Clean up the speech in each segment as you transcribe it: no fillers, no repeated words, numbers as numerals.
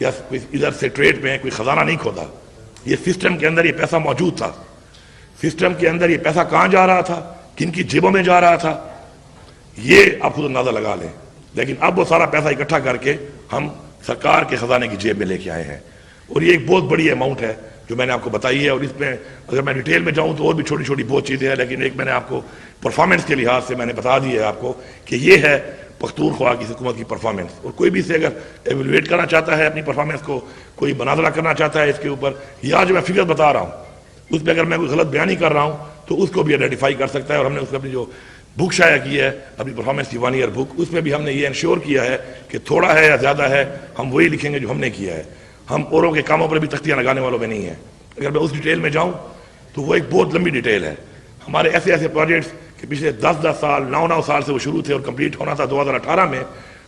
یا ادھر سے ٹریڈ میں کوئی خزانہ نہیں کھودا. یہ سسٹم کے اندر یہ پیسہ موجود تھا. سسٹم کے اندر یہ پیسہ کہاں جا رہا تھا, کن کی جیبوں میں جا رہا تھا, یہ آپ خود اندازہ لگا لیں. لیکن اب وہ سارا پیسہ اکٹھا کر کے ہم سرکار کے خزانے کی جیب میں لے کے آئے ہیں, اور یہ ایک بہت بڑی اماؤنٹ ہے جو میں نے آپ کو بتائی ہے. اور اس میں اگر میں ڈیٹیل میں جاؤں تو اور بھی چھوٹی چھوٹی بہت چیزیں ہیں, لیکن ایک میں نے آپ کو پرفارمنس کے لحاظ سے میں نے بتا دی ہے آپ کو کہ یہ ہے پختونخوا کی حکومت کی پرفارمنس. اور کوئی بھی سے اگر ایویلویٹ کرنا چاہتا ہے اپنی پرفارمنس کو, کوئی مناظرہ کرنا چاہتا ہے اس کے اوپر, یا جو میں فگر بتا رہا ہوں اس میں اگر میں کوئی غلط بیانی کر رہا ہوں تو اس کو بھی آئیڈینٹیفائی کر سکتا ہے. اور ہم نے اس کو اپنی جو بک شائع کی ہے اپنی پرفارمنس کی 1 ایئر بک, اس میں بھی ہم نے یہ انشور کیا ہے کہ تھوڑا ہے یا زیادہ ہے ہم وہی لکھیں گے جو ہم نے کیا ہے. ہم اوروں کے کاموں پر بھی تختیاں لگانے والوں میں نہیں ہیں. اگر میں اس ڈیٹیل میں جاؤں تو وہ ایک بہت لمبی ڈیٹیل ہے. ہمارے ایسے ایسے پروجیکٹس کہ پچھلے 10 سال 9 سال سے وہ شروع تھے اور کمپلیٹ ہونا تھا 2018 میں,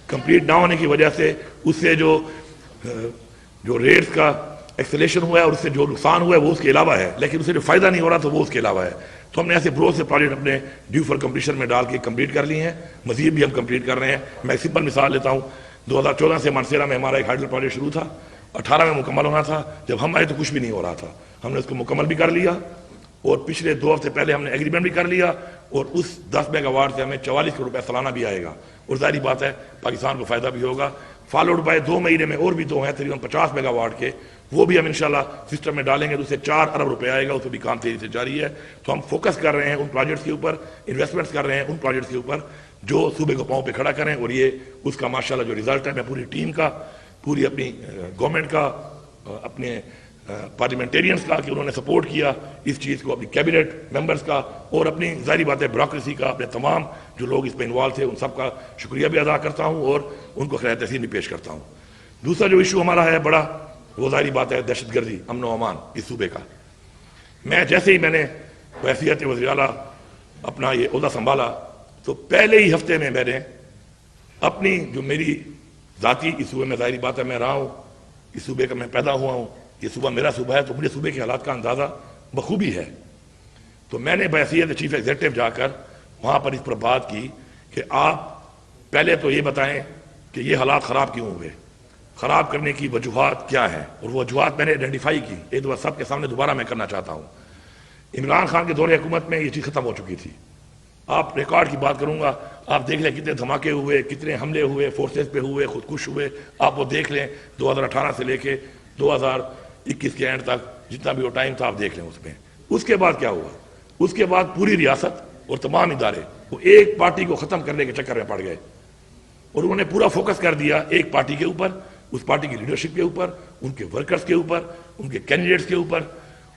کمپلیٹ نہ ہونے کی وجہ سے اس سے جو ریٹس کا ایکسلیشن ہوا ہے اور اس سے جو نقصان ہوا ہے وہ اس کے علاوہ ہے, لیکن اس سے جو فائدہ نہیں ہو رہا تو وہ اس کے علاوہ ہے. تو ہم نے ایسے بہت سے پروجیکٹ اپنے ڈیو فار کمپلیشن میں ڈال کے کمپلیٹ کر لی ہیں, مزید بھی ہم کمپلیٹ کر رہے ہیں. میں ایک سمپل مثال لیتا ہوں, 2014 سے مانسیرا میں ہمارا ایک ہائیڈل پروجیکٹ شروع تھا, 18 میں مکمل ہونا تھا. جب ہم آئے تو کچھ بھی نہیں ہو رہا تھا, ہم نے اس کو مکمل بھی کر لیا, اور پچھلے 2 ہفتے پہلے ہم نے ایگریمنٹ بھی کر لیا, اور اس 10 میگا واٹ سے ہمیں 44 کروڑ روپے سالانہ بھی آئے گا. اور ظاہری بات ہے پاکستان کو فائدہ بھی ہوگا. فالوڈ بائی 2 مہینے میں اور بھی 2 ہیں تقریباً 50 میگا واٹ کے, وہ بھی ہم انشاءاللہ سسٹم میں ڈالیں گے تو اس سے 4 ارب روپے آئے گا. اس میں بھی کام تیزی سے جاری ہے. تو ہم فوکس کر رہے ہیں ان پروجیکٹس کے اوپر, انویسٹمنٹس کر رہے ہیں ان پروجیکٹس کے اوپر جو صوبے کو پاؤں پہ کھڑا کریں. اور یہ اس کا ماشاءاللہ جو رزلٹ ہے, میں پوری ٹیم کا, پوری اپنی گورنمنٹ کا, اپنے پارلیمنٹیرینس کا کہ انہوں نے سپورٹ کیا اس چیز کو, اپنی کیبنٹ ممبرز کا, اور اپنی ظاہری بات ہے بیوروکریسی کا, اپنے تمام جو لوگ اس میں انوالو تھے ان سب کا شکریہ بھی ادا کرتا ہوں اور ان کو خیر تحسین بھی پیش کرتا ہوں. دوسرا جو ایشو ہمارا ہے بڑا, وہ ظاہری بات ہے دہشت گردی, امن و امان اس صوبے کا. میں جیسے ہی میں نے بحیثیت وزیر اعلیٰ اپنا یہ عہدہ سنبھالا تو پہلے ہی ہفتے میں نے اپنی جو میری ذاتی اس صوبے میں ظاہری بات ہے میں رہا ہوں, اس صوبے کا میں پیدا ہوا ہوں, یہ صوبہ میرا صوبہ ہے, تو مجھے صوبے کے حالات کا اندازہ بخوبی ہے. تو میں نے بحیثیت چیف ایگزیکٹو جا کر وہاں پر اس پر بات کی کہ آپ پہلے تو یہ بتائیں کہ یہ حالات خراب کیوں ہوئے, خراب کرنے کی وجوہات کیا ہیں. اور وہ وجوہات میں نے آئیڈینٹیفائی کی, ایک دفعہ سب کے سامنے دوبارہ میں کرنا چاہتا ہوں. عمران خان کے دور حکومت میں یہ چیز ختم ہو چکی تھی. آپ ریکارڈ کی بات کروں گا, آپ دیکھ لیں کتنے دھماکے ہوئے, کتنے حملے ہوئے, فورسز پہ ہوئے, خودکش ہوئے, آپ وہ دیکھ لیں 2018 سے لے کے 2021 کے اینڈ تک جتنا بھی وہ ٹائم تھا آپ دیکھ لیں اس میں. اس کے بعد کیا ہوا, اس کے بعد پوری ریاست اور تمام ادارے وہ ایک پارٹی کو ختم کرنے کے چکر میں پڑ گئے, اور انہوں نے پورا فوکس کر دیا ایک پارٹی کے اوپر, اس پارٹی کی لیڈرشپ کے اوپر, ان کے ورکرز کے اوپر, ان کے کینڈیڈیٹس کے اوپر,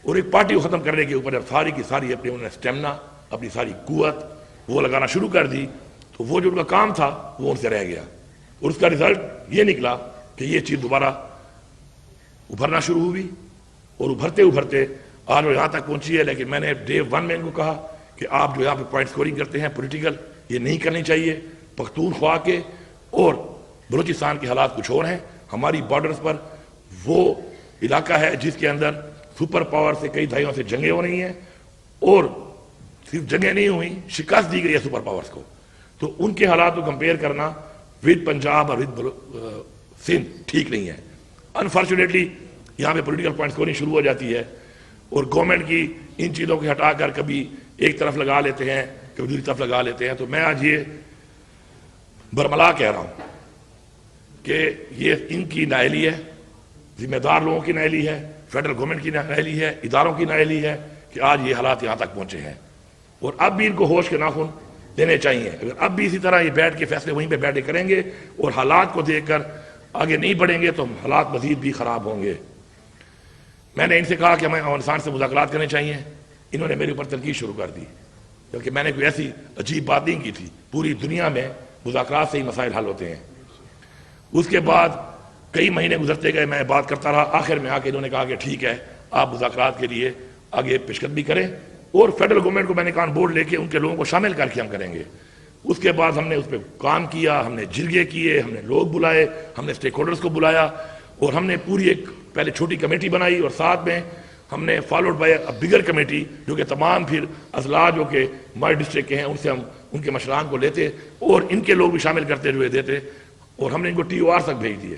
اور ایک پارٹی کو ختم کرنے کے اوپر جب ساری کی ساری اپنی انہوں نے اسٹیمنا, اپنی ساری قوت وہ لگانا شروع کر دی, تو وہ جو ان کا کام تھا وہ ان سے رہ گیا. اور اس کا رزلٹ یہ نکلا کہ یہ چیز دوبارہ ابھرنا شروع ہوئی, اور ابھرتے ابھرتے آج وہ یہاں تک پہنچی ہے. لیکن میں نے ڈے 1 میں ان کو کہا کہ آپ جو یہاں پہ پوائنٹ سکورنگ کرتے ہیں پولیٹیکل, یہ نہیں کرنی چاہیے. پختونخوا کے اور بلوچستان کے حالات کچھ اور ہیں. ہماری بارڈرز پر وہ علاقہ ہے جس کے اندر سپر پاور سے کئی دہائیوں سے جنگیں ہو رہی ہیں, اور صرف جنگیں نہیں ہوئیں, شکست دی گئی ہے سپر پاورز کو. تو ان کے حالات کو کمپیئر کرنا ود پنجاب اور ود سندھ ٹھیک نہیں ہے. انفارچونیٹلی یہاں پہ پولیٹیکل پوائنٹ سکورنگ شروع ہو جاتی ہے, اور گورنمنٹ کی ان چیزوں کو ہٹا کر کبھی ایک طرف لگا لیتے ہیں, کبھی دوسری طرف لگا لیتے ہیں. تو میں آج یہ برملا کہہ رہا ہوں کہ یہ ان کی نااہلی ہے, ذمہ دار لوگوں کی نااہلی ہے, فیڈرل گورنمنٹ کی نااہلی ہے, اداروں کی نااہلی ہے کہ آج یہ حالات یہاں تک پہنچے ہیں. اور اب بھی ان کو ہوش کے ناخن دینے چاہیے. اگر اب بھی اسی طرح یہ بیٹھ کے فیصلے وہیں پہ بیٹھے کریں گے اور حالات کو دیکھ کر آگے نہیں بڑھیں گے تو حالات مزید بھی خراب ہوں گے. میں نے ان سے کہا کہ ہمیں افغانستان سے مذاکرات کرنے چاہیے. انہوں نے میرے اوپر تنقید شروع کر دی, بلکہ میں نے کوئی ایسی عجیب بات نہیں کی تھی. پوری دنیا میں مذاکرات سے ہی مسائل حل ہوتے ہیں. اس کے بعد کئی مہینے گزرتے گئے, میں بات کرتا رہا. آخر میں آ کے انہوں نے کہا کہ ٹھیک ہے آپ مذاکرات کے لیے آگے پیشقدمی کریں, اور فیڈرل گورنمنٹ کو میں نے کان بورڈ لے کے ان کے لوگوں کو شامل کر کے ہم کریں گے. اس کے بعد ہم نے اس پہ کام کیا, ہم نے جرگے کیے, ہم نے لوگ بلائے, ہم نے اسٹیک ہولڈرز کو بلایا, اور ہم نے پوری ایک پہلے چھوٹی کمیٹی بنائی, اور ساتھ میں ہم نے فالوڈ بائی بگر کمیٹی جو کہ تمام پھر اضلاع جو کہ ہمارے ڈسٹرکٹ کے ہیں ان سے ہم ان کے مشران کو لیتے اور ان کے لوگ بھی شامل کرتے ہوئے دیتے, اور ہم نے ان کو TOR تک بھیج دیے.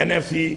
NFC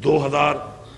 2000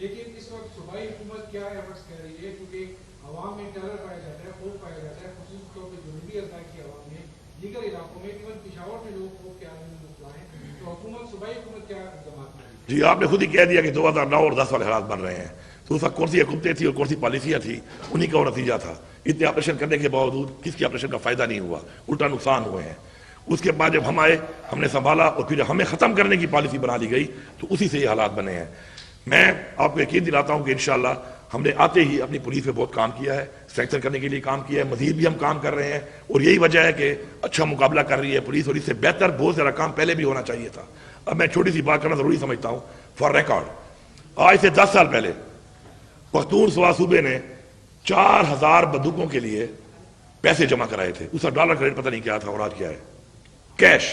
لیکن اس وقت صوبائی حکومت کیا ایفرٹس کر رہی ہے؟ کیونکہ عوام میں ٹیرر پایا جاتا ہے، خوف پایا جاتا ہے، خصوصی طور پہ جنوبی اضلاع کی عوام میں، دیگر علاقوں میں، ایون پشاور میں لوگ خوف کے عالم میں مبتلا ہیں. تو حکومت، صوبائی حکومت کیا اقدامات کر رہی ہے؟ جی آپ نے خود ہی کہہ دیا کہ 2009 اور 10 والے حالات بن رہے ہیں. تو اس وقت کون سی حکومتیں تھیں اور کون سی پالیسیاں تھیں، انہی کا وہ نتیجہ تھا. اتنے آپریشن کرنے کے باوجود کس کے آپریشن کا فائدہ نہیں ہوا، الٹا نقصان ہوئے ہیں. اس کے بعد جب ہم آئے، ہم نے سنبھالا اور پھر ہمیں ختم کرنے کی پالیسی بنا لی گئی، تو اسی سے یہ حالات بنے ہیں. میں آپ کو یقین دلاتا ہوں کہ انشاءاللہ ہم نے آتے ہی اپنی پولیس پہ بہت کام کیا ہے، اسٹرکچر کرنے کے لیے کام کیا ہے، مزید بھی ہم کام کر رہے ہیں. اور یہی وجہ ہے کہ اچھا مقابلہ کر رہی ہے پولیس، اور اس سے بہتر بہت سارا کام پہلے بھی ہونا چاہیے تھا. اب میں چھوٹی سی بات کرنا ضروری سمجھتا ہوں. فار ریکارڈ، آج سے 10 سال پہلے پختونخوا صوبے نے 4000 بندوقوں کے لیے پیسے جمع کرائے تھے. اس کا ڈالر کا ریٹ پتہ نہیں کیا تھا اور آج کیا ہے، کیش.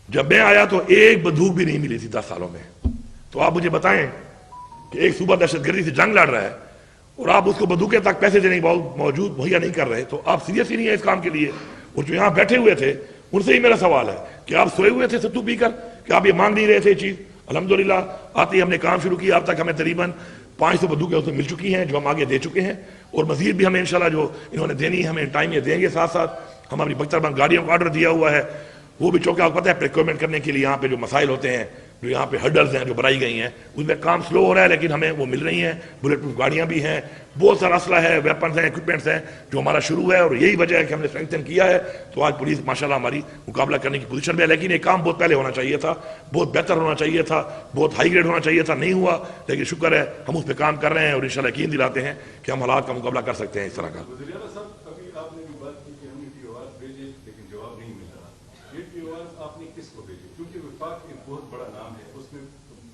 جب میں آیا تو ایک بندوق بھی نہیں ملی تھی 10 سالوں میں. تو آپ مجھے بتائیں کہ ایک صوبہ دہشت گردی سے جنگ لڑ رہا ہے اور آپ اس کو بندوقیں تک پیسے دینے موجود مہیا نہیں کر رہے، تو آپ سیریس ہی نہیں ہے اس کام کے لیے. اور جو یہاں بیٹھے ہوئے تھے ان سے ہی میرا سوال ہے کہ آپ سوئے ہوئے تھے ستو پی کر کہ آپ یہ مانگ نہیں رہے تھے چیز؟ الحمدللہ آتے ہی ہم نے کام شروع کیا. اب تک ہمیں تقریباً 500 بندوقیں اس میں مل چکی ہیں جو ہم آگے دے چکے ہیں، اور مزید بھی ہمیں انشاءاللہ جو انہوں نے دینی ہے ہمیں ٹائم یہ دیں گے. ساتھ ساتھ ہم اپنی بختر بند گاڑیوں کو آرڈر دیا ہوا ہے، وہ بھی چونکہ آپ کو پتہ ہے پریکیورمنٹ کرنے کے لیے یہاں پہ جو مسائل ہوتے ہیں، جو یہاں پہ ہرڈلز ہیں جو بنائی گئی ہیں، اس میں کام سلو ہو رہا ہے، لیکن ہمیں وہ مل رہی ہیں. بلٹ پروف گاڑیاں بھی ہیں، بہت سارا اسلحہ ہے، ویپنز ہیں، اکوپمنٹس ہیں جو ہمارا شروع ہے. اور یہی وجہ ہے کہ ہم نے اسٹرینتھن کیا ہے. تو آج پولیس ماشاءاللہ ہماری مقابلہ کرنے کی پوزیشن میں ہے. لیکن یہ کام بہت پہلے ہونا چاہیے تھا، بہت بہتر ہونا چاہیے تھا، بہت ہائی گریڈ ہونا چاہیے تھا. نہیں ہوا، لیکن شکر ہے ہم اس پہ کام کر رہے ہیں اور انشاءاللہ یقین دلاتے ہیں کہ ہم حالات کا مقابلہ کر سکتے ہیں اس طرح کا. بہت بڑا نام ہے، اس میں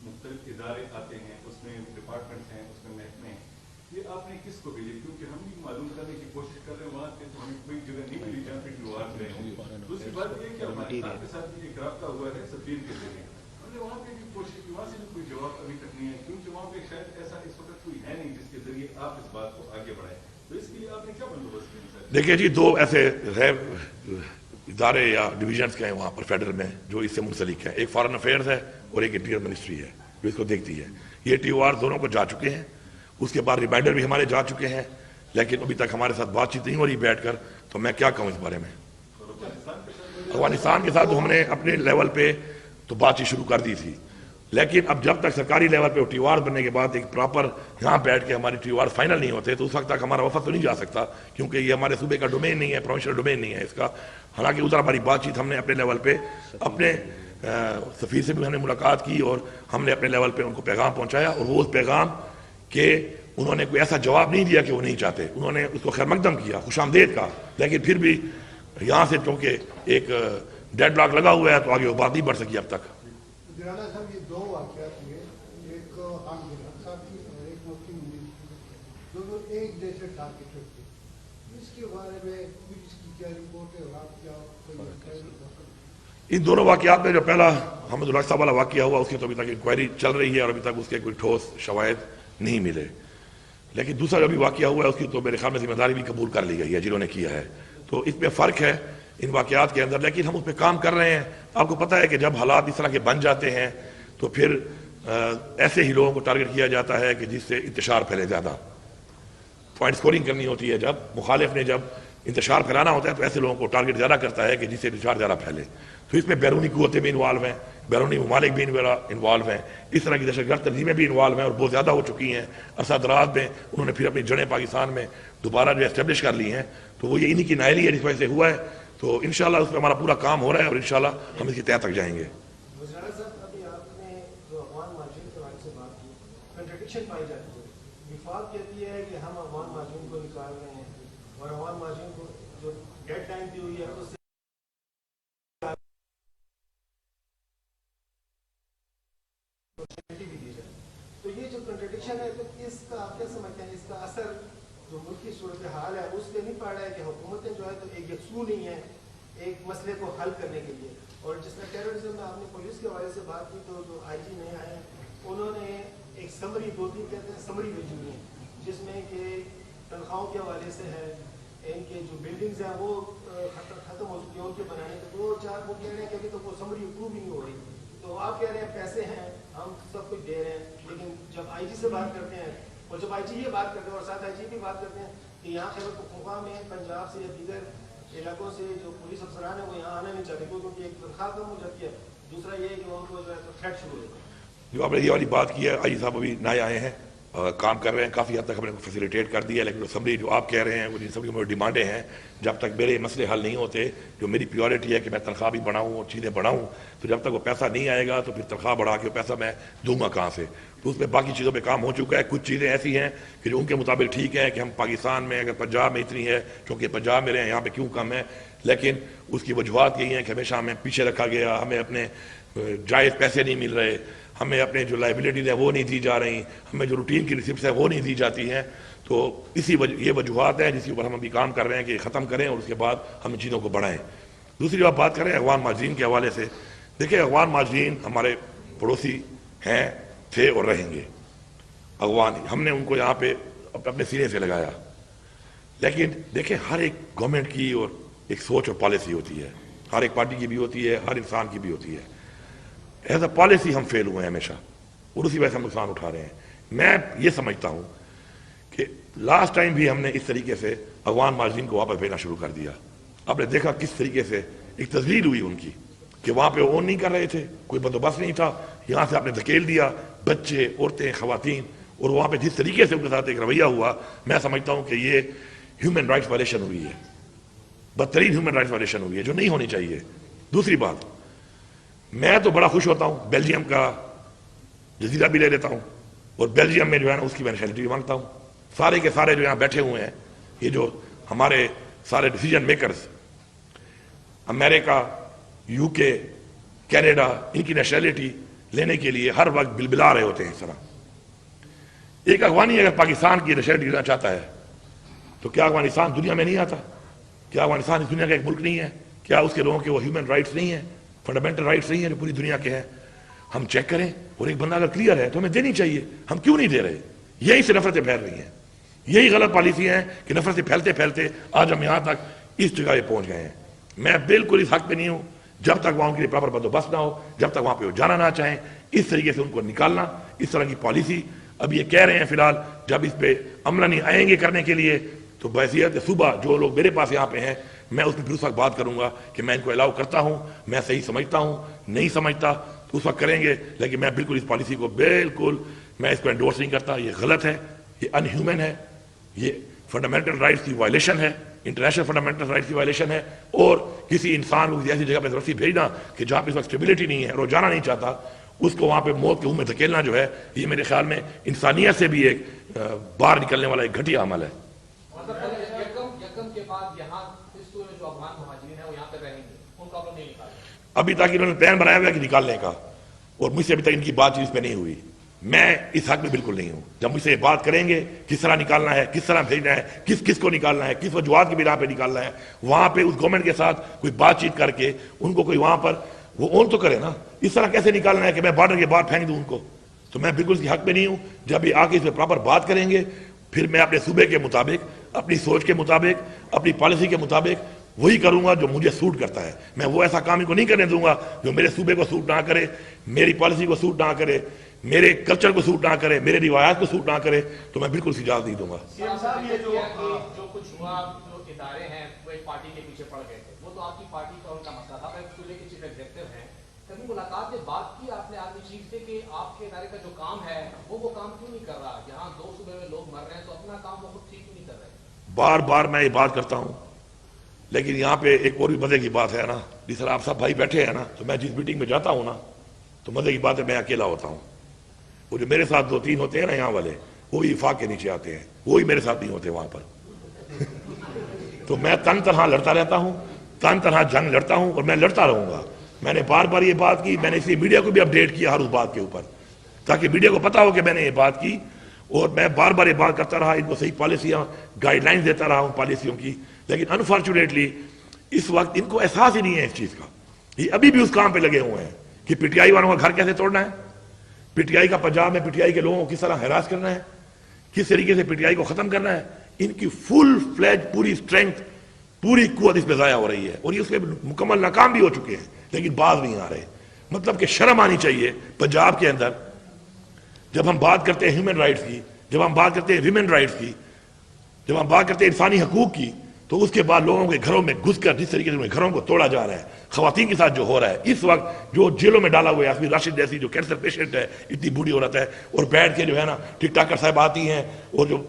مختلف ادارے آتے ہیں، اس میں ڈپارٹمنٹس ہیں، اس میں محکمے ہیں. یہ آپ نے کس کو بھیجے؟ کیونکہ ہم بھی معلوم کرنے کی کوشش کر رہے ہیں وہاں پہ، تو ہمیں کوئی جگہ نہیں ملی جہاں پہ ٹیوار گئے ہوں. دوسری بات یہ کہ ہمارے کے ساتھ بھی ایک رابطہ ہوا ہے سفیر کے ذریعے. ہم نے وہاں پہ بھی کوشش کی، وہاں سے بھی کوئی جواب ابھی تک نہیں ہے، کیونکہ وہاں پہ شاید ایسا اس وقت کوئی ہے نہیں جس کے ذریعے آپ اس بات کو آگے بڑھائیں. تو اس کے لیے آپ نے کیا بندوبست کیا؟ دیکھیے جی، دو ایسے ادارے یا ڈویژنس کے ہیں وہاں پر فیڈرل میں جو اس سے منسلک ہیں. ایک فارن افیئرز ہے اور ایک انٹیریئر منسٹری ہے جو اس کو دیکھتی ہے. یہ ٹی او آر دونوں کو جا چکے ہیں، اس کے بعد ریمائنڈر بھی ہمارے جا چکے ہیں، لیکن ابھی تک ہمارے ساتھ بات چیت نہیں ہو رہی بیٹھ کر. تو میں کیا کہوں اس بارے میں. افغانستان کے ساتھ تو ہم نے اپنے لیول پہ تو بات چیت شروع کر دی تھی، لیکن اب جب تک سرکاری لیول پہ ٹی او آر بننے کے بعد ایک پراپر یہاں بیٹھ کے ہماری ٹی او آر فائنل نہیں ہوتے، تو اس وقت تک ہمارا وفد تو نہیں جا سکتا، کیونکہ یہ ہمارے صوبے کا ڈومین نہیں ہے، پروونشل ڈومین نہیں ہے اس کا. حالانکہ ادھر ہماری بات چیت ہم نے اپنے لیول پہ اپنے سفیر سے بھی ہم نے ملاقات کی اور ہم نے اپنے لیول پہ ان کو پیغام پہنچایا. اور وہ اس پیغام کہ انہوں نے کوئی ایسا جواب نہیں دیا کہ وہ نہیں چاہتے، انہوں نے اس کو خیر مقدم کیا، خوش آمدید کہا، لیکن پھر بھی یہاں سے چونکہ ایک ڈیڈ لاک لگا ہوا ہے تو آگے وہ بات نہیں بڑھ سکی اب تک. جنرل صاحب یہ دو واقعات ہوئے، ایک خان گلاب صاحب کی اور ایک مفتی منیر کی، دونوں ایک جیسے ٹارگیٹڈ تھے. اس کے بارے میں پولیس کی کیا رپورٹ ہے اور آپ کیا ان دونوں واقعات میں جو پہلا حمد الحق صاحب والا واقعہ ہوا اس کی تو ابھی تک انکوائری چل رہی ہے اور ابھی تک اس کے کوئی ٹھوس شواہد نہیں ملے. لیکن دوسرا جو بھی واقعہ ہوا ہے اس کی تو میرے خیال میں ذمہ داری بھی قبول کر لی گئی ہے جنہوں نے کیا ہے. تو اس میں فرق ہے ان واقعات کے اندر، لیکن ہم اس پہ کام کر رہے ہیں. آپ کو پتہ ہے کہ جب حالات اس طرح کے بن جاتے ہیں تو پھر ایسے ہی لوگوں کو ٹارگٹ کیا جاتا ہے کہ جس سے انتشار پھیلے. زیادہ پوائنٹ سکورنگ کرنی ہوتی ہے، جب مخالف نے جب انتشار پھیلانا ہوتا ہے تو ایسے لوگوں کو ٹارگٹ زیادہ کرتا ہے کہ جس سے انتشار زیادہ پھیلے. تو اس میں بیرونی قوتیں بھی انوالو ہیں، بیرونی ممالک بھی انوالو ہیں، اس طرح کی دہشت گرد تنظیمیں بھی انوالو ہیں اور بہت زیادہ ہو چکی ہیں. عرصہ دراز میں انہوں نے پھر اپنی جڑیں پاکستان میں دوبارہ جو اسٹیبلش کر لی ہیں. تو وہ یہ انہی کی نائری ہے جس وجہ سے ہوا ہے. تو انشاءاللہ اس پہ ہمارا پورا کام ہو رہا ہے اور انشاءاللہ ہم اس کی تہہ تک جائیں گے. ابھی آپ نے جو افغان مہاجرین کے بارے سے بات کی، کنٹرڈکشن پائی جاتی ہے. وفاق کہتی ہے کہ ہم افغان مہاجرین کو نکال رہے ہیں اور افغان مہاجرین کو جو ڈیڈ لائن دی ہوئی ہے اس سے بھی دی جائے. تو یہ جو کنٹرڈکشن ہے تو اس کا آپ کیا سمجھتے ہیں، اس کا اثر جو ملک کی صورتحال ہے اس پہ نہیں پڑ رہا ہے کہ حکومتیں جو ہے تو ایک یکسو نہیں ہے ایک مسئلے کو حل کرنے کے لیے؟ اور جس میں ٹیررزم میں آپ نے پولیس کے حوالے سے بات کی تو جو آئی جی نئے آئے ہیں انہوں نے ایک سمری کہتے ہیں سمری بھیجی ہوئی ہے جس میں کہ تنخواہوں کے حوالے سے ہے، ان کے جو بلڈنگز ہیں وہ ختم ہو چکی ہیں ان کے بنانے کے، دو چار وہ کہہ رہے ہیں کہ ابھی تو وہ سمری اپروو نہیں ہو رہی. تو آپ کہہ رہے ہیں پیسے ہیں ہم سب کچھ دے رہے ہیں، لیکن جب آئی جی سے بات کرتے ہیں اور جب آئی جی یہ بات کرتے ہیں اور ساتھ آئی جی بھی بات کرتے ہیں کہ یہاں خیبر پختونخوا میں پنجاب سے یا دیگر علاقوں سے جو پولیس افسران ہیں وہ یہاں آنا نہیں چاہتے کیونکہ ایک تنخواہ کم ہو جاتی ہے، دوسرا یہ ہے کہ ان کو جو ہے تھریٹ شروع ہو جاتا ہے۔ جو آپ نے یہ والی بات کی ہے، آئی صاحب ابھی نئے آئے ہیں، کام کر رہے ہیں، کافی حد تک ہم نے فیسیلیٹیٹ کر دیا ہے، لیکن اسمبلی جو آپ کہہ رہے ہیں وہ اسمبلی میں ڈیمانڈیں ہیں، جب تک میرے مسئلے حل نہیں ہوتے، جو میری پریورٹی ہے کہ میں تنخواہ بھی بڑھاؤں اور چیزیں بڑھاؤں، تو جب تک وہ پیسہ نہیں آئے گا تو پھر تنخواہ بڑھا کے وہ پیسہ میں دوں گا کہاں سے؟ تو اس میں باقی چیزوں پہ کام ہو چکا ہے۔ کچھ چیزیں ایسی ہیں کہ جو ان کے مطابق ٹھیک ہے کہ ہم پاکستان میں اگر پنجاب میں اتنی ہے کیونکہ پنجاب میں رہے ہیں، یہاں پہ کیوں کم ہے، لیکن اس کی وجوہات یہی ہیں کہ ہمیشہ ہمیں پیچھے رکھا گیا، ہمیں اپنے جائز پیسے نہیں مل رہے، ہمیں اپنے جو لائبلٹیز ہیں وہ نہیں دی جا رہی، ہمیں جو روٹین کی ریسپٹس ہیں وہ نہیں دی جاتی ہیں۔ تو یہ وجوہات ہیں جس کے اوپر ہم ابھی کام کر رہے ہیں کہ ختم کریں اور اس کے بعد ہم ان چیزوں کو بڑھائیں۔ دوسری جو آپ بات کریں افغان مہاجرین کے حوالے سے، دیکھیں افغان مہاجرین ہمارے پڑوسی ہیں، تھے اور رہیں گے افغان، ہم نے ان کو یہاں پہ اپنے سینے سے لگایا، لیکن دیکھیں ہر ایک گورنمنٹ کی اور ایک سوچ اور پالیسی ہوتی ہے، ہر ایک پارٹی کی بھی ہوتی ہے، ہر انسان کی بھی ہوتی ہے۔ ایز اے پالیسی ہم فیل ہوئے ہیں ہمیشہ اور اسی وجہ سے ہم نقصان اٹھا رہے ہیں۔ میں یہ سمجھتا ہوں کہ لاسٹ ٹائم بھی ہم نے اس طریقے سے افغان مہاجرین کو واپس بھیجنا شروع کر دیا۔ آپ نے دیکھا کس طریقے سے ایک تذلیل ہوئی ان کی کہ وہاں پہ اون نہیں کر رہے تھے، کوئی بندوبست نہیں تھا، یہاں سے آپ نے دھکیل دیا بچے، عورتیں، خواتین، اور وہاں پہ جس طریقے سے ان کے ساتھ ایک رویہ ہوا، میں سمجھتا ہوں کہ یہ ہیومن رائٹس وائلیشن ہوئی ہے، بدترین ہیومن رائٹس وائلیشن ہوئی ہے جو نہیں ہونی چاہیے۔ دوسری بات، میں تو بڑا خوش ہوتا ہوں، بیلجیم کا جزیرہ بھی لے لیتا ہوں اور بیلجیم میں جو ہے نا اس کی میں نیشنلٹی بھی مانگتا ہوں۔ سارے کے سارے جو یہاں بیٹھے ہوئے ہیں، یہ جو ہمارے سارے ڈیسیجن میکرز، امریکہ، یو کے، کینیڈا، ان کی نیشنلٹی لینے کے لیے ہر وقت بلبلا رہے ہوتے ہیں اس طرح۔ ایک افغانی اگر پاکستان کی نیشنلٹی لینا چاہتا ہے تو کیا افغانستان دنیا میں نہیں آتا؟ کیا افغانستان اس دنیا کا ایک ملک نہیں ہے؟ کیا اس کے لوگوں کے وہ ہیومن رائٹس نہیں ہیں، فنڈامنٹل رائٹس نہیں ہیں جو پوری دنیا کے ہیں؟ ہم چیک کریں، اور ایک بندہ اگر کلیئر ہے تو ہمیں دینی چاہیے، ہم کیوں نہیں دے رہے؟ یہی سے نفرتیں پھیل رہی ہیں، یہی غلط پالیسی ہیں کہ نفرتیں پھیلتے پھیلتے آج ہم یہاں تک اس جگہ پہ پہنچ گئے ہیں۔ میں بالکل اس حق پہ نہیں ہوں جب تک وہاں ان کے لیے پراپر بندوبست نہ ہو، جب تک وہاں پہ وہ جانا نہ چاہیں، اس طریقے سے ان کو نکالنا، اس طرح کی پالیسی اب یہ کہہ رہے ہیں فی الحال، جب اس پہ عمل نہیں آئیں گے کرنے کے لیے تو بحیثیت صبح جو لوگ میرے پاس یہاں پہ ہیں میں اس میں پھر اس وقت بات کروں گا کہ میں ان کو الاؤ کرتا ہوں، میں صحیح سمجھتا ہوں، نہیں سمجھتا تو اس وقت کریں گے، لیکن میں بالکل اس پالیسی کو بالکل میں اس کو انڈورس نہیں کرتا۔ یہ غلط ہے، یہ ان ہیومن ہے، یہ فنڈامنٹل رائٹس کی وائلیشن ہے، انٹرنیشنل فنڈامنٹل رائٹس کی وائلیشن ہے، اور کسی انسان کو کسی ایسی جگہ پہ ضرورت بھیجنا کہ جہاں پہ اس وقت اسٹیبلٹی نہیں ہے اور وہ جانا نہیں چاہتا، اس کو وہاں پہ موت کے منہ میں دھکیلنا جو ہے، یہ میرے خیال میں انسانیت سے بھی ایک باہر نکلنے والا ایک گھٹیا عمل ہے۔ یکم کے بعد یہاں اس صورت میں جو افغان مہاجرین ہیں وہ یہاں پہ رہیں گے، ان کو آپ لوگ نہیں نکالیں؟ ابھی تک انہوں نے پلان بنایا ہوا ہے کہ نکالنے کا، اور مجھ سے ابھی تک ان کی بات چیت پہ نہیں ہوئی۔ میں اس حق میں بالکل نہیں ہوں۔ جب مجھ سے یہ بات کریں گے کس طرح نکالنا ہے، کس طرح بھیجنا ہے، کس کس کو نکالنا ہے، کس وجوہات کی بنا پہ نکالنا ہے، وہاں پہ اس گورنمنٹ کے ساتھ کوئی بات چیت کر کے ان کو کوئی وہاں پر وہ اون تو کرے نا۔ اس طرح کیسے نکالنا ہے کہ میں بارڈر کے باہر پھینک دوں ان کو؟ تو میں بالکل اس کے حق میں نہیں ہوں۔ جب یہ آ کے اس پہ پراپر بات کریں گے پھر میں اپنے صوبے کے مطابق، اپنی سوچ کے مطابق، اپنی پالیسی کے مطابق وہی کروں گا جو مجھے سوٹ کرتا ہے۔ میں وہ ایسا کام ان کو نہیں کرنے دوں گا جو میرے صوبے کو سوٹ نہ کرے، میری پالیسی کو سوٹ نہ کرے، میرے کلچر کو سوٹ نہ کرے، میرے روایات کو سوٹ نہ کرے، تو میں بالکل اجازت نہیں دوں گا۔ جو کچھ ہوا، جو ادارے ہیں وہ ایک پارٹی کے پیچھے پڑ گئے تھے، وہ تو آپ کی پارٹی کا ان کا مسئلہ تھا، ایک صوبے کے چیف ایگزیکٹو ہیں، کبھی ملاقات میں بات کی آپ نے آرمی چیف سے کہ آپ کے ادارے کا جو کام ہے وہ کام کیوں نہیں کر رہا؟ یہاں دو صوبے میں لوگ مر رہے ہیں تو اپنا کام وہ خود ٹھیک کیوں نہیں کر رہے؟ بار بار میں یہ بات کرتا ہوں، لیکن یہاں پہ ایک اور بھی مزے کی بات ہے نا، جس طرح آپ سب بھائی بیٹھے ہیں نا، تو میں جس میٹنگ میں جاتا ہوں نا تو مزے کی بات ہے میں اکیلا ہوتا ہوں۔ وہ جو میرے ساتھ دو تین ہوتے ہیں نا یہاں والے، وہی وفاق کے نیچے آتے ہیں، وہی میرے ساتھ نہیں ہوتے وہاں پر۔ تو میں تن تنہا لڑتا رہتا ہوں، تن تنہا جنگ لڑتا ہوں، اور میں لڑتا رہوں گا۔ میں نے بار بار یہ بات کی، میں نے اسی میڈیا کو بھی اپڈیٹ کیا ہر اس بات کے اوپر، تاکہ میڈیا کو پتا ہو کہ میں نے یہ بات کی، اور میں بار بار یہ بات کرتا رہا، ان کو صحیح پالیسیاں، گائیڈ لائنز دیتا رہا ہوں پالیسیوں کی، لیکن انفارچونیٹلی اس وقت ان کو احساس ہی نہیں ہے اس چیز کا۔ یہ ابھی بھی اس کام پہ لگے ہوئے ہیں کہ پی ٹی آئی والوں کا گھر کیسے توڑنا ہے، پی ٹی آئی کا پنجاب میں پی ٹی آئی کے لوگوں کو کس طرح ہراس کرنا ہے، کس طریقے سے پی ٹی آئی کو ختم کرنا ہے۔ ان کی فل فلیج پوری اسٹرینتھ، پوری قوت اس پہ ضائع ہو رہی ہے، اور یہ اس پہ مکمل ناکام بھی ہو چکے ہیں، لیکن باز نہیں آ رہے۔ مطلب کہ شرم آنی چاہیے پنجاب کے اندر جب ہم بات کرتے ہیں ہیومن رائٹس کی، جب ہم بات کرتے ہیں ویمن رائٹس کی، جب ہم بات کرتے ہیں انسانی حقوق کی، تو اس کے بعد لوگوں کے گھروں میں گھس کر جس طریقے سے گھروں کو توڑا جا رہا ہے، خواتین کے ساتھ جو ہو رہا ہے اس وقت، جو جیلوں میں ڈالا ہوا ہے آسمی راشد جیسی جو کینسر پیشنٹ ہے، اتنی بوڑھی عورت ہے، اور بیٹھ کے جو ہے نا ٹک ٹاکر صاحب آتی ہیں اور جو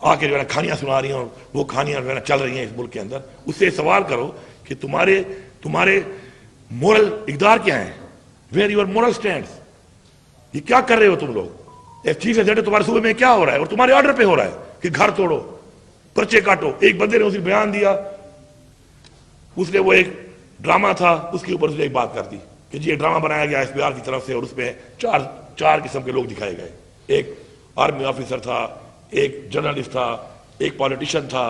آ کے جو ہے نا کہانیاں سنا رہی ہیں، اور وہ کہانیاں جو ہے نا چل رہی ہیں اس ملک کے اندر. اس سے سوال کرو کہ تمہارے مورل اقدار کیا ہیں؟ Where your moral stands? یہ کیا کر رہے ہو تم لوگ؟ چیف ایگزیکٹو تمہارے صوبے میں کیا ہو رہا ہے اور تمہارے آرڈر پہ ہو رہا ہے کہ گھر توڑو، پرچے کاٹو. ایک بندے نے اسے بیان دیا، اس نے وہ ایک ڈرامہ تھا، اس کے اوپر اس نے ایک بات کر دی کہ جی یہ ڈرامہ بنایا گیا SBR کی طرف سے، اور اس میں چار قسم کے لوگ دکھائے گئے. ایک آرمی آفیسر تھا، ایک جرنلسٹ تھا، ایک پالیٹیشین تھا،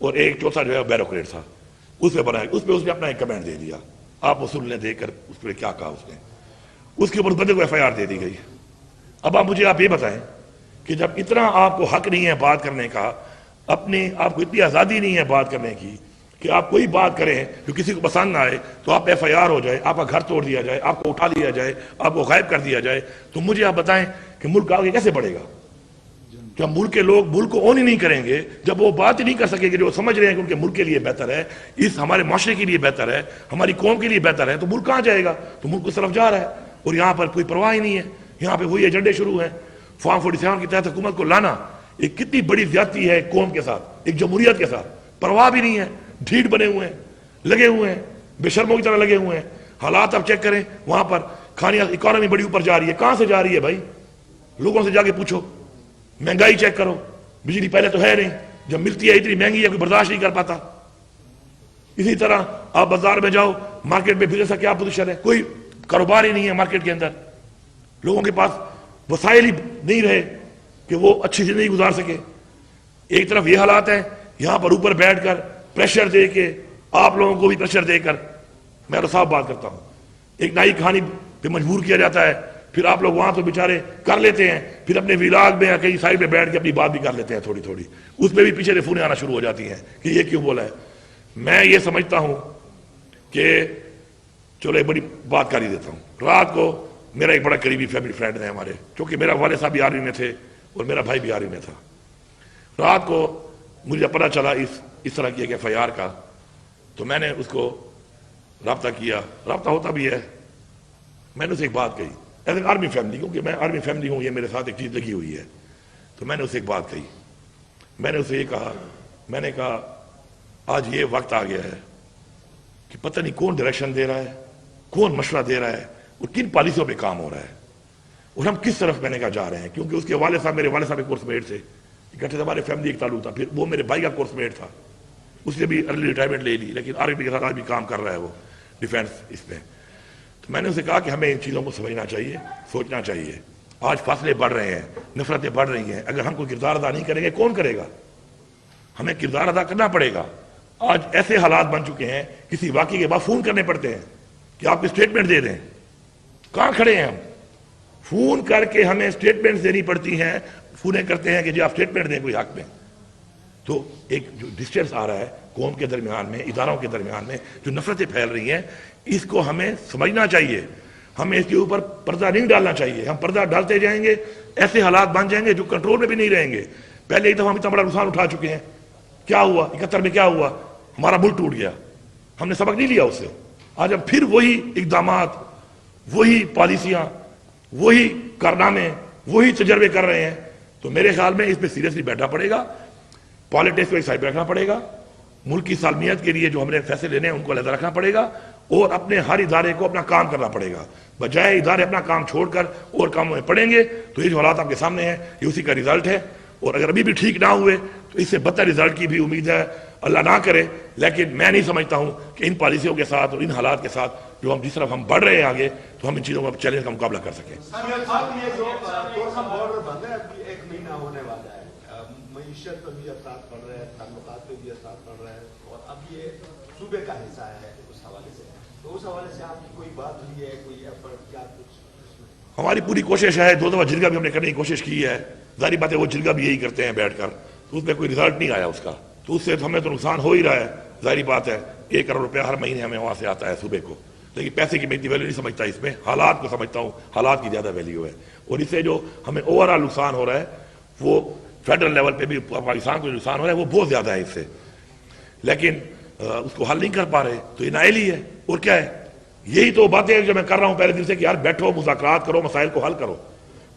اور ایک چوتھا جو ہے بیوروکریٹ تھا. اس پہ بنایا، اس پہ اس نے اپنا ایک کمنٹ دے دیا. آپ وصول نے دیکھ کر اس پہ کیا کہا اس نے، اس کے اوپر بندے کو FIR دے دی گئی. اب آپ یہ بتائیں کہ جب اتنا آپ کو حق نہیں ہے بات کرنے کا، آپ کو اتنی آزادی نہیں ہے بات کرنے کی کہ آپ کوئی بات کریں جو کسی کو پسند نہ آئے تو آپ FIR ہو جائے، آپ کا گھر توڑ دیا جائے، آپ کو اٹھا لیا جائے، آپ کو غائب کر دیا جائے، تو مجھے آپ بتائیں کہ ملک آگے کیسے بڑھے گا؟ جب ملک کے لوگ ملک کو اون ہی نہیں کریں گے، جب وہ بات ہی نہیں کر سکیں کہ جو سمجھ رہے ہیں کہ ان کے ملک کے لیے بہتر ہے، اس ہمارے معاشرے کے لیے بہتر ہے، ہماری قوم کے لیے بہتر ہے، تو ملک کہاں جائے گا؟ تو ملک اس طرف جا رہا ہے، اور یہاں پر کوئی پرواہ ہی نہیں ہے. یہاں پہ وہی ایجنڈے شروع ہیں. فارم 47 کے تحت حکومت کو لانا ایک کتنی بڑی زیادتی ہے ایک قوم کے ساتھ، ایک جمہوریت کے ساتھ. پرواہ بھی نہیں ہے، ڈھیٹ بنے ہوئے ہیں، لگے ہوئے ہیں، بے شرموں کی طرح لگے ہوئے ہیں. حالات اب چیک کریں، وہاں پر کھانیاں اکانومی بڑی اوپر جا رہی ہے. کہاں سے جا رہی ہے بھائی؟ لوگوں سے جا کے پوچھو. مہنگائی چیک کرو، بجلی پہلے تو ہے نہیں، جب ملتی ہے اتنی مہنگی ہے کوئی برداشت نہیں کر پاتا. اسی طرح آپ بازار میں جاؤ، مارکیٹ میں بزنس کا کیا پوزیشن ہے؟ کوئی کاروبار ہی نہیں ہے مارکیٹ کے اندر. لوگوں کے پاس وسائل ہی نہیں رہے کہ وہ اچھی زندگی گزار سکے. ایک طرف یہ حالات ہیں، یہاں پر اوپر بیٹھ کر پریشر دے کے آپ لوگوں کو بھی پریشر دے کر، میں تو صاف بات کرتا ہوں، ایک نئی کہانی پہ مجبور کیا جاتا ہے. پھر آپ لوگ وہاں تو بیچارے کر لیتے ہیں، پھر اپنے ویلاگ میں یا کہیں سائڈ میں بیٹھ کے اپنی بات بھی کر لیتے ہیں تھوڑی تھوڑی. اس میں بھی پیچھے ریفونیں آنا شروع ہو جاتی ہیں کہ یہ کیوں بولا ہے. میں یہ سمجھتا ہوں کہ چلو ایک بڑی بات کر ہی دیتا ہوں. رات کو میرا ایک بڑا قریبی فیملی فرینڈ ہے ہمارے، چونکہ میرا والد صاحب بھی آرمی میں تھے اور میرا بھائی بھی آرمی میں تھا. رات کو مجھے پتہ چلا اس طرح کی ایک FIR کا، تو میں نے اس کو رابطہ کیا. رابطہ ہوتا بھی ہے. میں نے اسے ایک بات کہی ایز این آرمی فیملی، کیونکہ میں آرمی فیملی ہوں، یہ میرے ساتھ ایک چیز لگی ہوئی ہے. تو میں نے اسے ایک بات کہی. میں نے اسے یہ کہا، میں نے کہا آج یہ وقت آ گیا ہے کہ پتہ نہیں کون ڈائریکشن دے رہا ہے، کون مشورہ دے رہا ہے، اور کن پالیسیوں پہ کام ہو رہا ہے، اور ہم کس طرف میں نے کہا جا رہے ہیں. کیونکہ اس کے والد صاحب میرے والد صاحب کے کورس میٹ تھے، اکٹھے ہمارے فیملی ایک تعلق تھا. پھر وہ میرے بھائی کا کورس میٹ تھا، اس نے بھی ارلی ریٹائرمنٹ لے لی، لیکن آرمی کے ساتھ آج بھی کام کر رہا ہے وہ ڈیفینس اس پہ. تو میں نے اسے کہا کہ ہمیں ان چیزوں کو سمجھنا چاہیے، سوچنا چاہیے. آج فاصلے بڑھ رہے ہیں، نفرتیں بڑھ رہی ہیں. اگر ہم کوئی کردار ادا نہیں کریں گے کون کرے گا؟ ہمیں کردار ادا کرنا پڑے گا. آج ایسے حالات بن چکے ہیں، کسی واقعے کے بعد فون کرنے پڑتے ہیں کہ آپ اسٹیٹمنٹ دے دیں. کہاں کھڑے ہیں ہم؟ فون کر کے ہمیں اسٹیٹمنٹ دینی پڑتی ہیں. فونیں کرتے ہیں کہ جی آپ اسٹیٹمنٹ دیں کوئی حق میں. تو ایک جو ڈسٹینس آ رہا ہے قوم کے درمیان میں، اداروں کے درمیان میں، جو نفرتیں پھیل رہی ہیں، اس کو ہمیں سمجھنا چاہیے. ہمیں اس کے اوپر پردہ نہیں ڈالنا چاہیے. ہم پردہ ڈالتے جائیں گے، ایسے حالات بن جائیں گے جو کنٹرول میں بھی نہیں رہیں گے. پہلے ایک دفعہ ہم اتنا بڑا نقصان اٹھا چکے ہیں. کیا ہوا 71 میں؟ کیا ہوا؟ ہمارا ملک ٹوٹ گیا. ہم نے سبق نہیں لیا اس سے. آج ہم پھر وہی اقدامات، وہی پالیسیاں، وہی کارنامے، وہی تجربے کر رہے ہیں. تو میرے خیال میں اس پہ سیریسلی بیٹھنا پڑے گا. پالیٹکس کو ایک سائڈ پہ رکھنا پڑے گا. ملک کی سالمیت کے لیے جو ہم نے فیصلے لینے ہیں ان کو علیحدہ رکھنا پڑے گا، اور اپنے ہر ادارے کو اپنا کام کرنا پڑے گا. بجائے ادارے اپنا کام چھوڑ کر اور کاموں میں پڑیں گے تو یہ جو حالات آپ کے سامنے ہیں یہ اسی کا رزلٹ ہے. اور اگر ابھی بھی ٹھیک نہ ہوئے تو اس سے بدتر رزلٹ کی بھی امید ہے، اللہ نہ کرے. لیکن میں نہیں سمجھتا ہوں کہ ان پالیسیوں کے ساتھ اور ان حالات کے ساتھ جو ہم جس طرف ہم بڑھ رہے ہیں آگے، تو ہم ان چیزوں کا چیلنج کا مقابلہ کر سکیں. بارڈر بند ہے، ابھی 1 مہینہ ہونے والا ہے. معیشت پہ بھی اثرات پڑ رہے ہیں، تعلقات پہ بھی اثرات پڑ رہے ہیں، اور اب یہ صوبے کا حصہ ہے اس حوالے سے. تو اس حوالے سے آپ کی کوئی بات ہوئی ہے، کوئی ایفرٹ، کیا کچھ؟ ہماری پوری کوشش ہے. 2 دفعہ جرگہ بھی ہم نے کرنے کی کوشش کی ہے. ظاہری بات ہے وہ جرگہ بھی یہی کرتے ہیں بیٹھ کر، تو اس میں کوئی رزلٹ نہیں آیا اس کا. تو اس سے ہمیں تو نقصان ہو ہی رہا ہے. ظاہری بات ہے 1 کروڑ روپیہ ہر مہینے ہمیں وہاں سے آتا ہے صوبے کو. لیکن پیسے کی میں اتنی ویلیو نہیں سمجھتا اس میں، حالات کو سمجھتا ہوں، حالات کی زیادہ ویلیو ہے، اور اس سے جو ہمیں اوور آل نقصان ہو رہا ہے وہ فیڈرل لیول پہ بھی پاکستان کو جو نقصان ہو رہا ہے وہ بہت زیادہ ہے اس سے، لیکن اس کو حل نہیں کر پا رہے، تو یہ نااہلی ہے اور کیا ہے۔ یہی تو باتیں جو میں کر رہا ہوں پہلے دن سے کہ یار بیٹھو، مذاکرات کرو، مسائل کو حل کرو،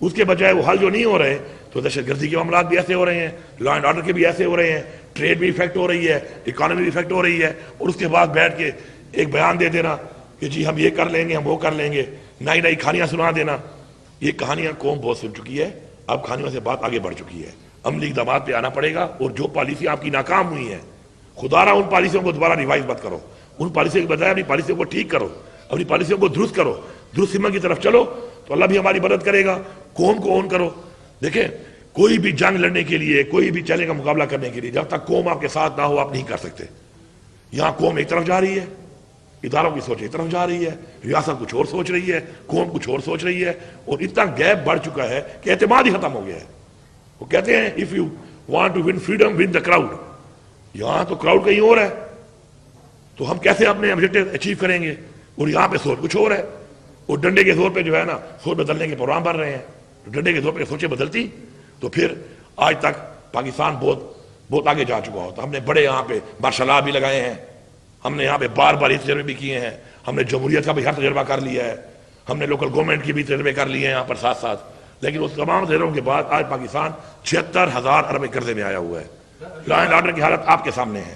اس کے بجائے وہ حل جو نہیں ہو رہے تو دہشت گردی کے معاملات بھی ایسے ہو رہے ہیں، لا اینڈ آرڈر کے بھی ایسے ہو رہے ہیں، ٹریڈ بھی افیکٹ ہو رہی ہے، اکانومی بھی افیکٹ ہو رہی ہے، اور اس کے بعد بیٹھ کے ایک بیان دے دینا کہ جی ہم یہ کر لیں گے، ہم وہ کر لیں گے، نئی نئی کہانیاں سنا دینا۔ یہ کہانیاں قوم بہت سن چکی ہے، اب کہانیوں سے بات آگے بڑھ چکی ہے، عملی اقدامات پہ آنا پڑے گا، اور جو پالیسی آپ کی ناکام ہوئی ہیں خدا رہا ان پالیسیوں کو دوبارہ ریوائز مت کرو، ان پالیسیوں کے بجائے اپنی پالیسیوں کو ٹھیک کرو، اپنی پالیسیوں کو درست کرو، درست سمت کی طرف چلو تو اللہ بھی ہماری مدد کرے گا۔ قوم کو اون کرو۔ دیکھیں کوئی بھی جنگ لڑنے کے لیے، کوئی بھی چیلنج کا مقابلہ کرنے کے لیے جب تک قوم آپ کے ساتھ نہ ہو آپ نہیں کر سکتے۔ یہاں قوم ایک طرف جا رہی ہے، اداروں کی سوچ ایک طرف جا رہی ہے، ریاست کچھ اور سوچ رہی ہے، قوم کچھ اور سوچ رہی ہے، اور اتنا گیپ بڑھ چکا ہے کہ اعتماد ہی ختم ہو گیا ہے۔ وہ کہتے ہیں if you want to win freedom win the crowd، یہاں تو کراؤڈ کہیں اور ہے، تو ہم کیسے اپنے آبجیکٹو اچیو کریں گے، اور یہاں پہ سوچ کچھ اور ہے، اور ڈنڈے کے زور پہ جو ہے نا سوچ بدلنے کے پروگرام بن رہے ہیں، تو ڈنڈے کے زور پہ سوچیں بدلتی تو پھر آج تک پاکستان بہت آگے جا چکا ہوتا۔ ہم نے بڑے یہاں پہ مارشل لا بھی لگائے ہیں، ہم نے یہاں پہ بار بار یہ تجربے بھی کیے ہیں، ہم نے جمہوریت کا بھی ہر تجربہ کر لیا ہے، ہم نے لوکل گورنمنٹ کی بھی تجربے کر لیے ہیں یہاں پر ساتھ ساتھ، لیکن اس تمام تجربوں کے بعد آج پاکستان 76,000 ارب قرضے میں آیا ہوا ہے۔ لا اینڈ آرڈر کی حالت آپ کے سامنے ہے،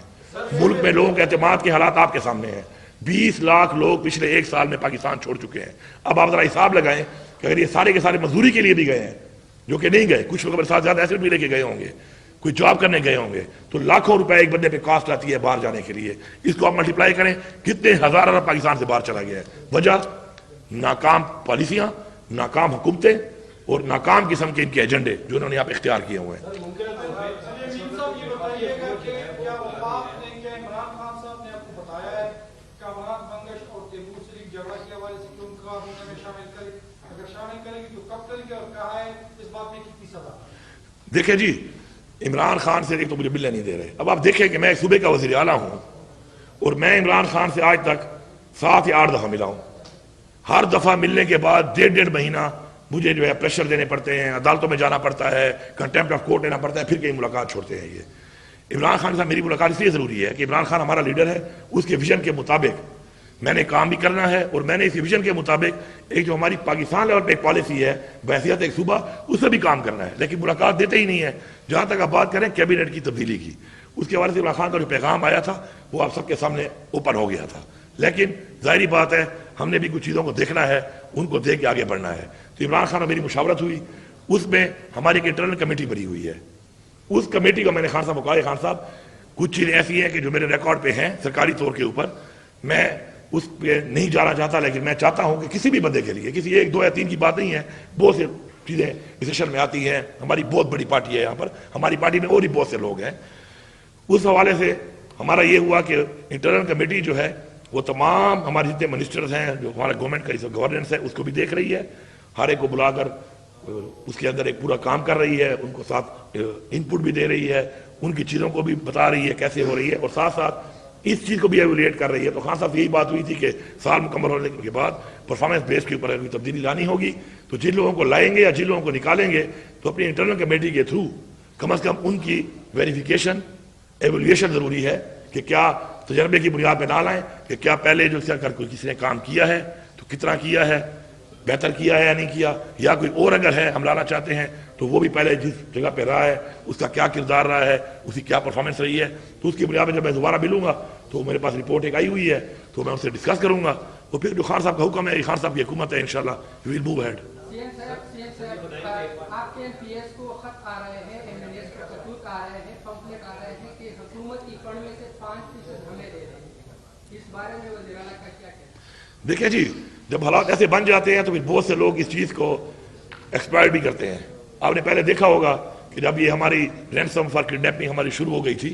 ملک میں لوگوں کے اعتماد کے حالات آپ کے سامنے ہیں۔ 20 لاکھ لوگ پچھلے ایک سال میں پاکستان چھوڑ چکے ہیں۔ اب آپ ذرا حساب لگائیں کہ اگر یہ سارے کے سارے مزدوری کے لیے بھی گئے ہیں، جو کہ نہیں گئے، کچھ لوگ میرے ساتھ زیادہ ایسے بھی لے کے گئے ہوں گے، کوئی جاب کرنے گئے ہوں گے، تو لاکھوں روپے ایک بندے پہ کاسٹ آتی ہے باہر جانے کے لیے۔ اس کو آپ ملٹیپلائی کریں کتنے ہزار ارب پاکستان سے باہر چلا گیا ہے۔ وجہ ناکام پالیسیاں، ناکام حکومتیں اور ناکام قسم کے ان کے ایجنڈے جو انہوں نے یہاں پہ اختیار کیے ہوئے ہیں۔ دیکھیں جی عمران خان سے ایک تو مجھے ملنے نہیں دے رہے۔ اب آپ دیکھیں کہ میں صوبے کا وزیر اعلیٰ ہوں اور میں عمران خان سے آج تک 7 یا 8 دفعہ ملا ہوں۔ ہر دفعہ ملنے کے بعد 1.5 مہینہ مجھے جو ہے پریشر دینے پڑتے ہیں، عدالتوں میں جانا پڑتا ہے، کنٹیمپٹ آف کورٹ لینا پڑتا ہے، پھر کہیں ملاقات چھوڑتے ہیں۔ یہ عمران خان کے ساتھ میری ملاقات اس لیے ضروری ہے کہ عمران خان ہمارا لیڈر ہے، اس کے ویژن کے مطابق میں نے کام بھی کرنا ہے، اور میں نے اس ویژن کے مطابق ایک جو ہماری پاکستان لیول پہ ایک پالیسی ہے بحیثیت ایک صوبہ، اس سے بھی کام کرنا ہے، لیکن ملاقات دیتے ہی نہیں ہے۔ جہاں تک آپ بات کریں کیبنٹ کی تبدیلی کی، اس کے حوالے سے عمران خان کا جو پیغام آیا تھا وہ آپ سب کے سامنے اوپن ہو گیا تھا، لیکن ظاہری بات ہے ہم نے بھی کچھ چیزوں کو دیکھنا ہے، ان کو دیکھ کے آگے بڑھنا ہے۔ تو عمران خان اور میری مشاورت ہوئی، اس میں ہماری ایک انٹرنل کمیٹی بنی ہوئی ہے۔ اس کمیٹی کو میں نے خان صاحب کو کہا، خان صاحب کچھ چیزیں ایسی ہیں کہ جو میرے ریکارڈ پہ ہیں سرکاری طور کے اوپر، میں اس پہ نہیں جانا چاہتا، لیکن میں چاہتا ہوں کہ کسی بھی بندے کے لیے، کسی 1 2 یا 3 کی بات نہیں ہے، بہت سی چیزیں ڈسیشن میں آتی ہیں، ہماری بہت بڑی پارٹی ہے یہاں پر، ہماری پارٹی میں اور بھی بہت سے لوگ ہیں۔ اس حوالے سے ہمارا یہ ہوا کہ انٹرنل کمیٹی جو ہے وہ تمام ہمارے جتنے منسٹرز ہیں، جو ہمارا گورنمنٹ کا گورننس ہے، اس کو بھی دیکھ رہی ہے، ہر ایک کو بلا کر اس کے اندر ایک پورا کام کر رہی ہے، ان کو ساتھ ان پٹ بھی دے رہی ہے، ان کی چیزوں کو بھی بتا رہی ہے کیسے ہو رہی ہے، اور ساتھ ساتھ اس چیز کو بھی ایویلیٹ کر رہی ہے۔ تو خان صاحب سے یہی بات ہوئی تھی کہ سال مکمل ہونے کے بعد پرفارمنس بیس کے اوپر تبدیلی لانی ہوگی، تو جن لوگوں کو لائیں گے یا جن لوگوں کو نکالیں گے تو اپنی انٹرنل کمیٹی کے تھرو کم از کم ان کی ویریفیکیشن ایویلیویشن ضروری ہے کہ کیا تجربے کی بنیاد پہ نہ لائیں، کہ کیا پہلے جو کسی نے کام کیا ہے تو کتنا کیا ہے، بہتر کیا ہے یا نہیں کیا، یا کوئی اور اگر ہے ہم لانا چاہتے ہیں تو وہ بھی پہلے جس جگہ پہ رہا ہے اس کا کیا کردار رہا ہے، اس کی کیا پرفارمنس رہی ہے، تو اس کی بنیاد پہ جب میں دوبارہ ملوں گا تو میرے پاس رپورٹ ایک آئی ہوئی ہے، تو میں ان سے ڈسکس کروں گا، اور پھر جو خان صاحب کا حکم ہے، خان صاحب کی حکومت ہے، انشاءاللہ وی ول موو ہیڈ۔ آپ کے پی ایس کو خط آ رہے ہیں، ایم ایل ایس کو خطوط آ رہے ہیں، پمفلٹ آ رہے ہیں کہ حکومت کی فنڈ میں سے 5% ہمیں دے رہے ہیں، اس بارے میں وزیر اعلیٰ کا کیا کہنا ہے؟ دیکھیں جی جب حالات ایسے بن جاتے ہیں تو پھر بہت سے لوگ اس چیز کو ایکسپائر بھی کرتے ہیں۔ آپ نے پہلے دیکھا ہوگا کہ جب یہ ہماری رینسم فار کڈنیپنگ ہماری شروع ہو گئی تھی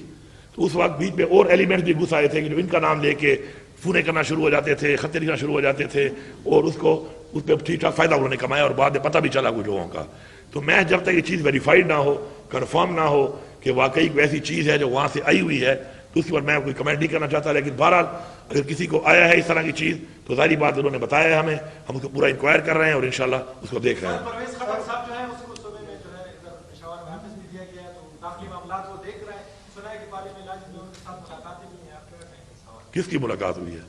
تو اس وقت بیچ میں اور ایلیمنٹس بھی گھس آئے تھے کہ جو ان کا نام لے کے فونے کرنا شروع ہو جاتے تھے، خطے لکھنا شروع ہو جاتے تھے، اور اس پہ ٹھیک ٹھاک فائدہ انہوں نے کمایا، اور بعد میں پتہ بھی چلا کچھ لوگوں کا۔ تو میں جب تک یہ چیز ویریفائڈ نہ ہو، کنفرم نہ ہو کہ واقعی کوئی ایسی چیز ہے جو وہاں سے آئی ہوئی ہے، تو اس کے بعد میں کوئی کمنٹ نہیں کرنا چاہتا، لیکن بہرحال اگر کسی کو آیا ہے اس طرح کی چیز تو ظاہری بات انہوں نے بتایا ہے ہمیں, ہم اس کو پورا انکوائر کر رہے ہیں اور انشاءاللہ اس کو دیکھ رہے ہیں. پرویز خٹک صاحب جو ہے اس کو صوبے میں جو ہے ادھر پشاور میں آفس بھی دیا گیا ہے, تو داخلی معاملات وہ دیکھ رہا ہے. سنا ہے کہ پارلیمنٹ لاج میں ان کے ساتھ ملاقاتیں بھی ہیں, آپ کیا کہیں گے اس حوالے سے؟ کس کی ملاقات ہوئی ہے؟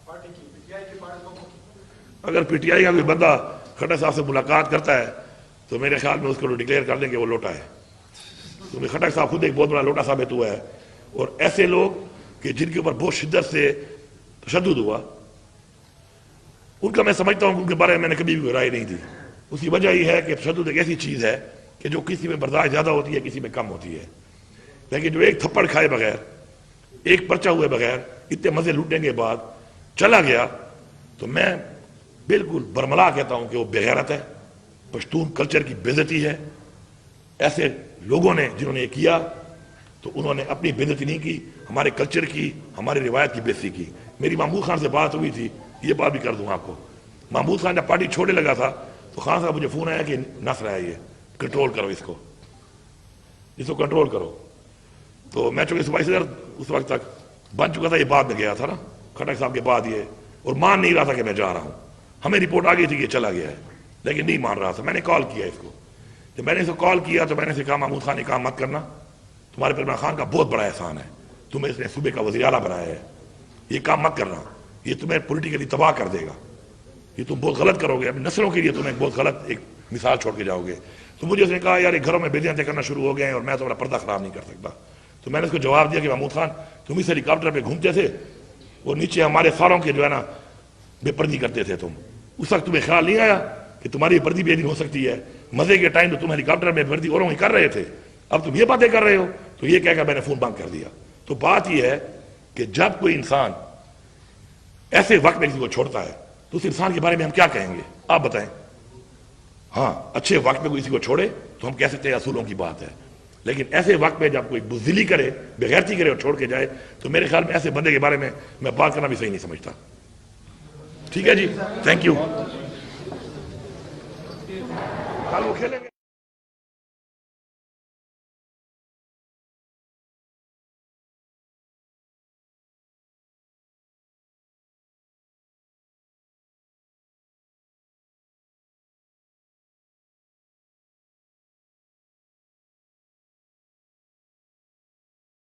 پارٹی کی, پی ٹی آئی کی پارٹی لوگوں کی. اگر پی ٹی آئی کا کوئی بندہ کھٹر صاحب سے ملاقات کرتا ہے تو میرے خیال میں اس کو ڈکلیئر کر دیں کہ وہ لوٹا ہے, کیونکہ کھٹر صاحب خود ایک بہت بڑا لوٹا ثابت ہوا ہے. اور ایسے لوگ کہ جن کے اوپر بہت شدت سے تشدد ہوا, ان کا میں سمجھتا ہوں کہ ان کے بارے میں نے کبھی بھی رائے نہیں دی. اس کی وجہ یہ ہے کہ تشدد ایک ایسی چیز ہے کہ جو کسی میں برداشت زیادہ ہوتی ہے, کسی میں کم ہوتی ہے. لیکن جو ایک تھپڑ کھائے بغیر, ایک پرچہ ہوئے بغیر, اتنے مزے لوٹنے کے بعد چلا گیا, تو میں بالکل برملا کہتا ہوں کہ وہ بے غیرت ہے, پشتون کلچر کی بے عزتی ہے. ایسے لوگوں نے جنہوں نے یہ کیا تو انہوں نے اپنی بے عزتی نہیں کی, ہمارے کلچر کی, ہماری روایت کی بے عزتی کی. میری محمود خان سے بات ہوئی تھی, یہ بات بھی کر دوں آپ کو. محمود خان جب پارٹی چھوڑنے لگا تھا تو خان صاحب مجھے فون آیا کہ نس رہا ہے, یہ کنٹرول کرو اس کو کنٹرول کرو. تو میں چونکہ صبح سے اس وقت تک بن چکا تھا, یہ بعد میں گیا تھا نا کھٹک صاحب کے بعد یہ, اور مان نہیں رہا تھا کہ میں جا رہا ہوں. ہمیں رپورٹ آ گئی تھی کہ یہ چلا گیا ہے, لیکن نہیں مان رہا تھا. میں نے کال کیا اس کو, جب میں نے اس کو کال کیا تو میں نے اسے کہا محمود خان یہ کام مت کرنا, تمہارے پر عمران خان کا بہت بڑا احسان ہے, تمہیں اس نے صوبے کا وزیر اعلیٰ بنایا ہے, یہ کام مت کرنا, یہ تمہیں پولیٹیکلی تباہ کر دے گا, یہ تم بہت غلط کرو گے, اپنی نسلوں کے لیے تمہیں بہت غلط ایک مثال چھوڑ کے جاؤ گے. تو مجھے اس نے کہا یار یہ گھروں میں بیدیاں کرنا شروع ہو گئے ہیں اور میں تمہارا پردہ خراب نہیں کر سکتا. تو میں نے اس کو جواب دیا کہ محمود خان تم اس ہیلی کاپٹر پہ گھومتے تھے اور نیچے ہمارے ساروں کے جو ہے نا بے پردی کرتے تھے, تم اس وقت تمہیں خیال نہیں آیا کہ تمہاری پردی بے دین ہو سکتی ہے؟ مزے کے ٹائم تو تم ہیلی کاپٹر میں پردی اوروں ہی کر رہے تھے, اب تم یہ باتیں کر رہے ہو. تو یہ کہہ کر میں نے فون بند کر دیا. تو بات یہ ہے کہ جب کوئی انسان ایسے وقت میں کسی کو چھوڑتا ہے تو اس انسان کے بارے میں ہم کیا کہیں گے, آپ بتائیں. ہاں اچھے وقت میں کسی کو چھوڑے تو ہم کہہ سکتے ہیں اصولوں کی بات ہے, لیکن ایسے وقت میں جب کوئی بزدلی کرے, بغیرتی کرے اور چھوڑ کے جائے, تو میرے خیال میں ایسے بندے کے بارے میں بات کرنا بھی صحیح نہیں سمجھتا. ٹھیک ہے جی, تھینک یو. کل وہ کھیلیں گے.